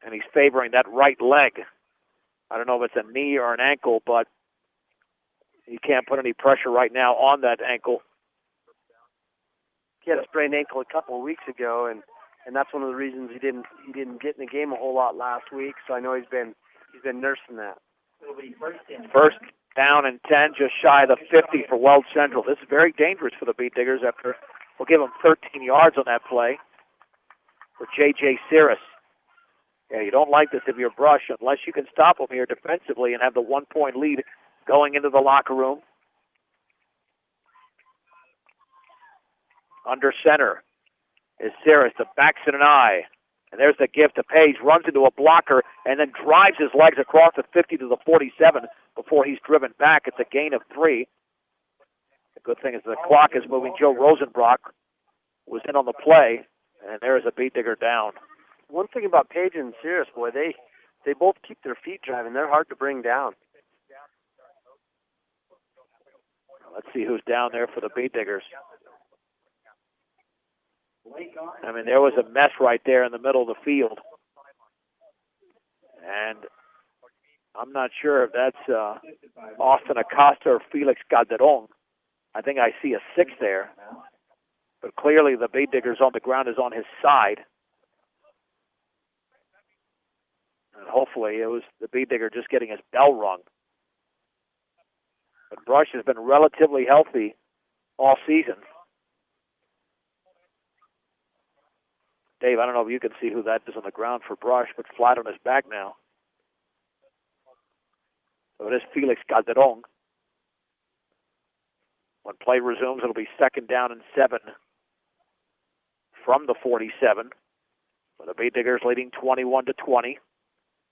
and he's favoring that right leg. I don't know if it's a knee or an ankle, but he can't put any pressure right now on that ankle. He had a sprained ankle a couple of weeks ago, and that's one of the reasons he didn't get in the game a whole lot last week. So I know he's been nursing that. First down and 10, just shy of the 50 for Weld Central. This is very dangerous for the Beat Diggers after we'll give them 13 yards on that play for J.J. Cirrus. Yeah, you don't like this if you're Brush unless you can stop them here defensively and have the 1-point lead going into the locker room. Under center is Cirrus. The back's in an eye. And there's the gift to Page. Runs into a blocker and then drives his legs across the 50 to the 47 before he's driven back. It's a gain of 3. The good thing is the clock is moving. Joe Rosenbrock was in on the play, and there's a Beat Digger down. One thing about Page and Cirrus, boy, they both keep their feet driving. They're hard to bring down. Let's see who's down there for the Beat Diggers. I mean, there was a mess right there in the middle of the field. And I'm not sure if that's Austin Acosta or Felix Calderon. I think I see a 6 there. But clearly the Beat Diggers on the ground is on his side. And hopefully it was the Beat Digger just getting his bell rung. But Brush has been relatively healthy all season. Dave, I don't know if you can see who that is on the ground for Brush, but flat on his back now. So it is Felix Calderon. When play resumes, it'll be 2nd down and 7 from the 47. With the Beat Diggers leading 21-20.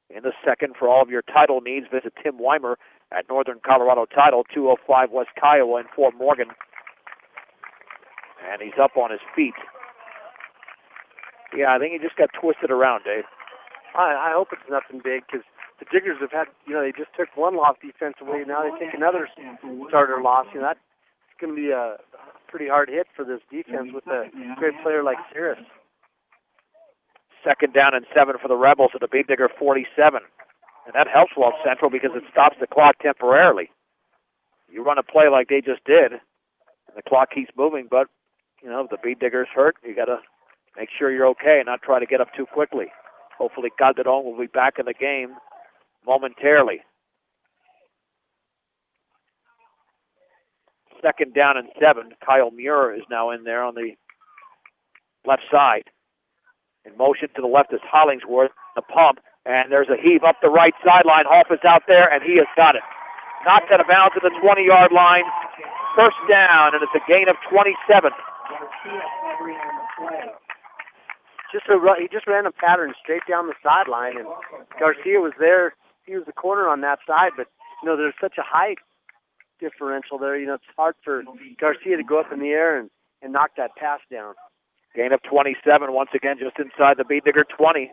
In the second, for all of your title needs, visit Tim Weimer at Northern Colorado Title, 205 West Kiowa in Fort Morgan. And he's up on his feet. Yeah, I think he just got twisted around, Dave. I hope it's nothing big, because the Diggers have had, they just took one loss defensively, now they take another starter loss. That's going to be a pretty hard hit for this defense with a great player like Cirrus. 2nd down and 7 for the Rebels at the Beat Digger 47. And that helps Weld Central because it stops the clock temporarily. You run a play like they just did, and the clock keeps moving, but, if the Beat Digger's hurt, you got to make sure you're okay and not try to get up too quickly. Hopefully Calderon will be back in the game momentarily. 2nd down and 7. Kyle Muir is now in there on the left side. In motion to the left is Hollingsworth, the pump, and there's a heave up the right sideline. Hoff is out there, and he has got it. Knocked out of bounds at the 20-yard line. 1st down, and it's a gain of 27. He just ran a pattern straight down the sideline, and Garcia was there. He was the corner on that side, but, there's such a height differential there. It's hard for Garcia to go up in the air and knock that pass down. Gain of 27, once again, just inside the Beat Digger 20.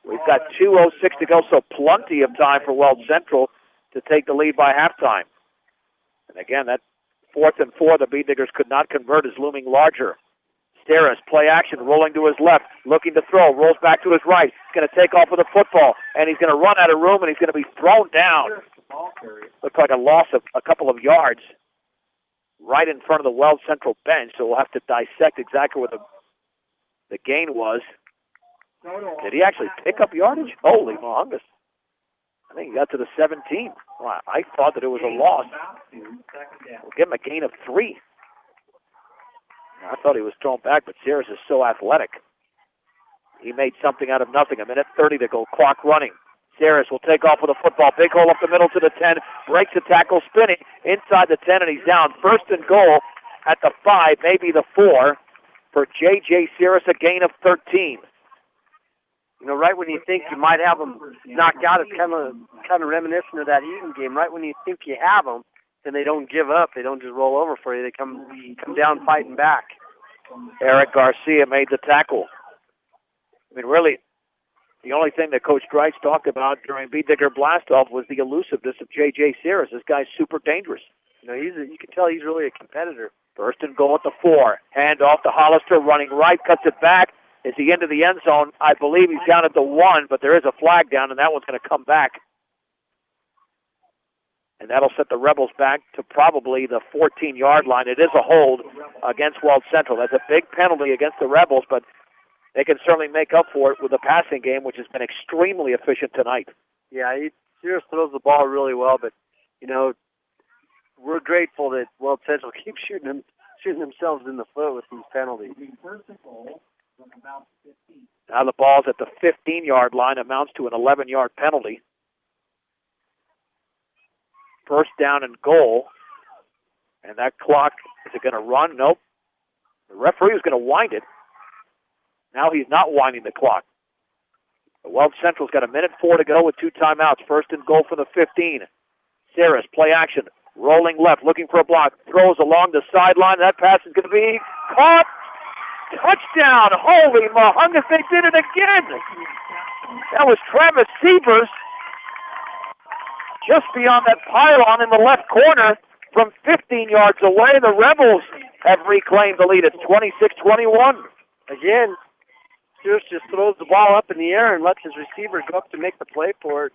We've got 2:06 to go, so plenty of time for Weld Central to take the lead by halftime. And again, that 4th and 4, the Beat Diggers could not convert, is looming larger. Cirrus, play action, rolling to his left, looking to throw, rolls back to his right. He's going to take off with a football, and he's going to run out of room, and he's going to be thrown down. Looks like a loss of a couple of yards right in front of the Weld Central bench, so we'll have to dissect exactly where the gain was. Did he actually pick up yardage? Holy Mohangus. I think he got to the 17. Well, I thought that it was a loss. We'll give him a gain of 3. I thought he was thrown back, but Cirrus is so athletic. He made something out of nothing. 1:30 to go, clock running. Cirrus will take off with a football. Big hole up the middle to the 10. Breaks the tackle, spinning inside the 10, and he's down. 1st and goal at the 5, maybe the 4, for J.J. Cirrus, a gain of 13. Right when you think you might have them knocked out, it's kind of reminiscent of that Eaton game. Right when you think you have them, then they don't give up. They don't just roll over for you. They come down fighting back. Eric Garcia made the tackle. Really, the only thing that Coach Dreitz talked about during Beat Digger Blastoff was the elusiveness of J.J. Cirrus. This guy's super dangerous. You can tell he's really a competitor. 1st and goal at the 4. Hand off to Hollister, running right, cuts it back, Is he into the end zone? I believe he's down at the 1, but there is a flag down, and that one's going to come back. And that'll set the Rebels back to probably the 14-yard line. It is a hold against Weld Central. That's a big penalty against the Rebels, but they can certainly make up for it with the passing game, which has been extremely efficient tonight. Yeah, he just throws the ball really well, but, you know, we're grateful that Weld Central keeps shooting themselves in the foot with these penalties. Now the ball's at the 15-yard line, amounts to an 11-yard penalty. First down and goal. And that clock, is it going to run? Nope. The referee was going to wind it. Now he's not winding the clock. The Weld Central's got 1:04 to go with 2 timeouts. First and goal for the 15. Saris, play action. Rolling left, looking for a block. Throws along the sideline. That pass is going to be caught. Touchdown! Holy mahungus, they did it again! That was Travis Sievers just beyond that pylon in the left corner from 15 yards away. The Rebels have reclaimed the lead. It's 26-21. Again, Sears just throws the ball up in the air and lets his receiver go up to make the play for it.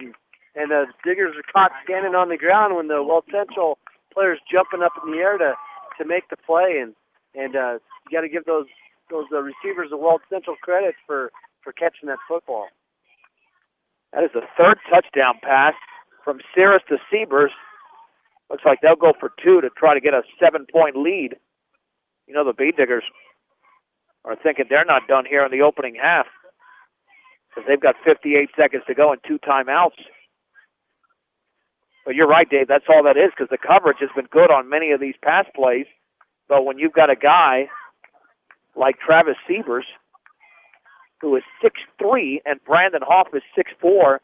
And the Diggers are caught standing on the ground when the Weld Central players jumping up in the air to make the play. And you got to give those receivers of Weld Central credit for catching that football. That is the 3rd touchdown pass from Saris to Siebers. Looks like they'll go for 2 to try to get a 7-point lead. You know, the Bead Diggers are thinking they're not done here in the opening half because they've got 58 seconds to go and 2 timeouts. But you're right, Dave, that's all that is because the coverage has been good on many of these pass plays. But when you've got a guy like Travis Sievers, who is 6'3", and Brandon Hoff is 6'4",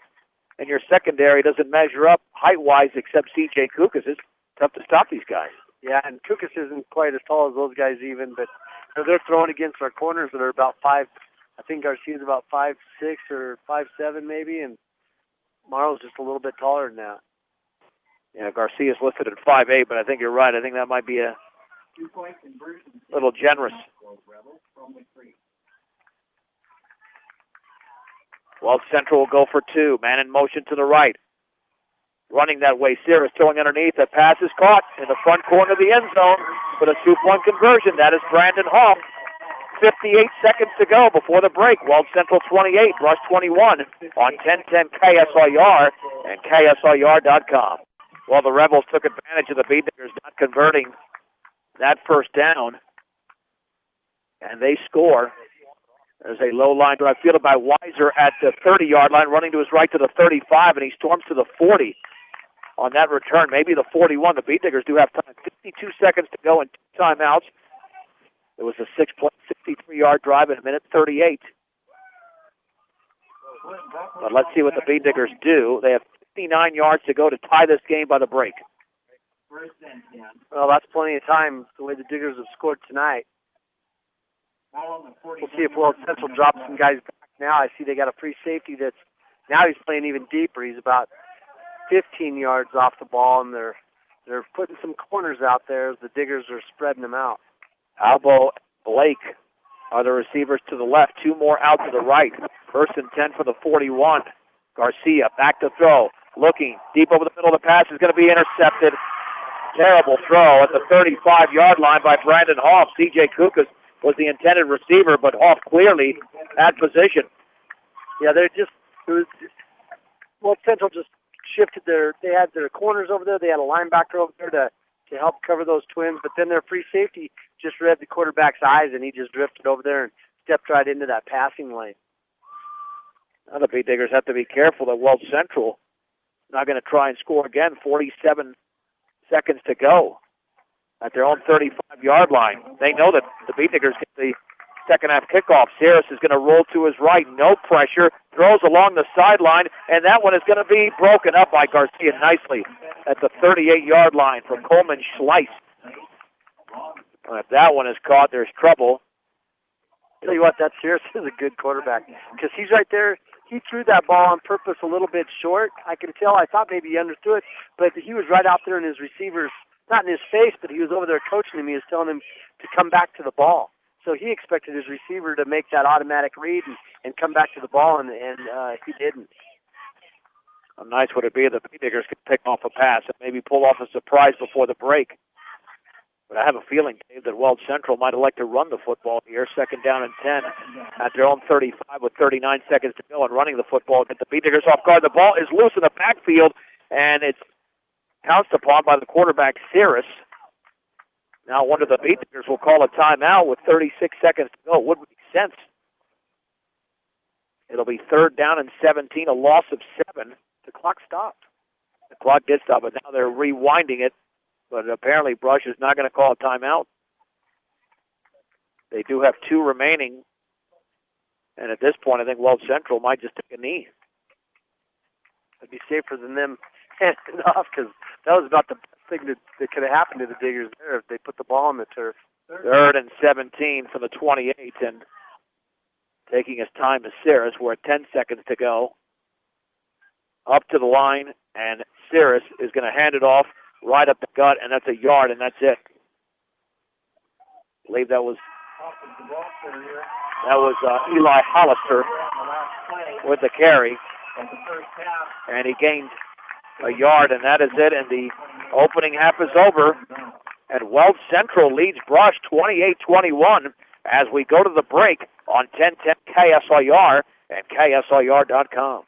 and your secondary doesn't measure up height-wise except C.J. Kukas, it's tough to stop these guys. Yeah, and Kukas isn't quite as tall as those guys even, but they're throwing against our corners that are about 5. I think Garcia's about 5'6" or 5'7" maybe, and Marlo's just a little bit taller than that. Yeah, Garcia's listed at 5'8", but I think you're right. I think that might be a little generous. Weld Central will go for 2. Man in motion to the right. Running that way, Sears throwing underneath. The pass is caught in the front corner of the end zone for a 2-point conversion. That is Brandon Hoff. 58 seconds to go before the break. Weld Central 28, Rush 21 on 1010 KSIR and KSIR.com. Well, the Rebels took advantage of the Bead Diggers not converting that first down, and they score. There's a low line drive fielded by Weiser at the 30-yard line, running to his right to the 35, and he storms to the 40 on that return, maybe the 41. The Bead Diggers do have time. 52 seconds to go and 2 timeouts. It was a 63-yard drive in 1:38. But let's see what the Bead Diggers do. They have 59 yards to go to tie this game by the break. Well, that's plenty of time the way the Diggers have scored tonight. We'll see if Weld Central drops some guys back now. I see they got a free safety that's now he's playing even deeper. He's about 15 yards off the ball, and they're putting some corners out there as the Diggers are spreading them out. Albo, Blake are the receivers to the left. 2 more out to the right. First and 10 for the 41. Garcia back to throw. Looking deep over the middle. The pass is going to be intercepted. Terrible throw at the 35-yard line by Brandon Hoff. C.J. Kukas was the intended receiver, but Hoff clearly had position. Yeah, Weld Central just shifted they had their corners over there. They had a linebacker over there to help cover those twins, but then their free safety just read the quarterback's eyes, and he just drifted over there and stepped right into that passing lane. Now the Bead Diggers have to be careful that Weld Central not going to try and score again. 47 seconds to go at their own 35-yard line. They know that the Bead Diggers get the second-half kickoff. Saris is going to roll to his right. No pressure. Throws along the sideline, and that one is going to be broken up by Garcia nicely at the 38-yard line for Coleman Schleiss. If that one is caught, there's trouble. Tell you what, that Saris is a good quarterback because he's right there. He threw that ball on purpose a little bit short. I could tell. I thought maybe he understood, but he was right out there in his receivers, not in his face, but he was over there coaching him. He was telling him to come back to the ball. So he expected his receiver to make that automatic read and come back to the ball, and he didn't. How nice would it be if the Beat Diggers could pick off a pass and maybe pull off a surprise before the break? But I have a feeling, Dave, that Weld Central might have liked to run the football here, 2nd down and 10 at their own 35 with 39 seconds to go and running the football. Get the Beat Diggers off guard. The ball is loose in the backfield, and it's pounced upon by the quarterback, Cirrus. Now I wonder if the Beat Diggers will call a timeout with 36 seconds to go. It would make sense. It'll be 3rd down and 17, a loss of 7. The clock stopped. The clock did stop, but now they're rewinding it. But apparently Brush is not going to call a timeout. They do have 2 remaining. And at this point, I think Weld Central might just take a knee. It'd be safer than them handing it off, because that was about the best thing that could have happened to the Diggers there if they put the ball on the turf. 3rd and 17 from the 28, and taking his time is Cirrus. We're at 10 seconds to go. Up to the line, and Cirrus is going to hand it off right up the gut, and that's a yard, and that's it. I believe that was Eli Hollister with the carry, and he gained a yard, and that is it, and the opening half is over, and Weld Central leads Brush 28-21 as we go to the break on 1010 KSIR and KSIR.com.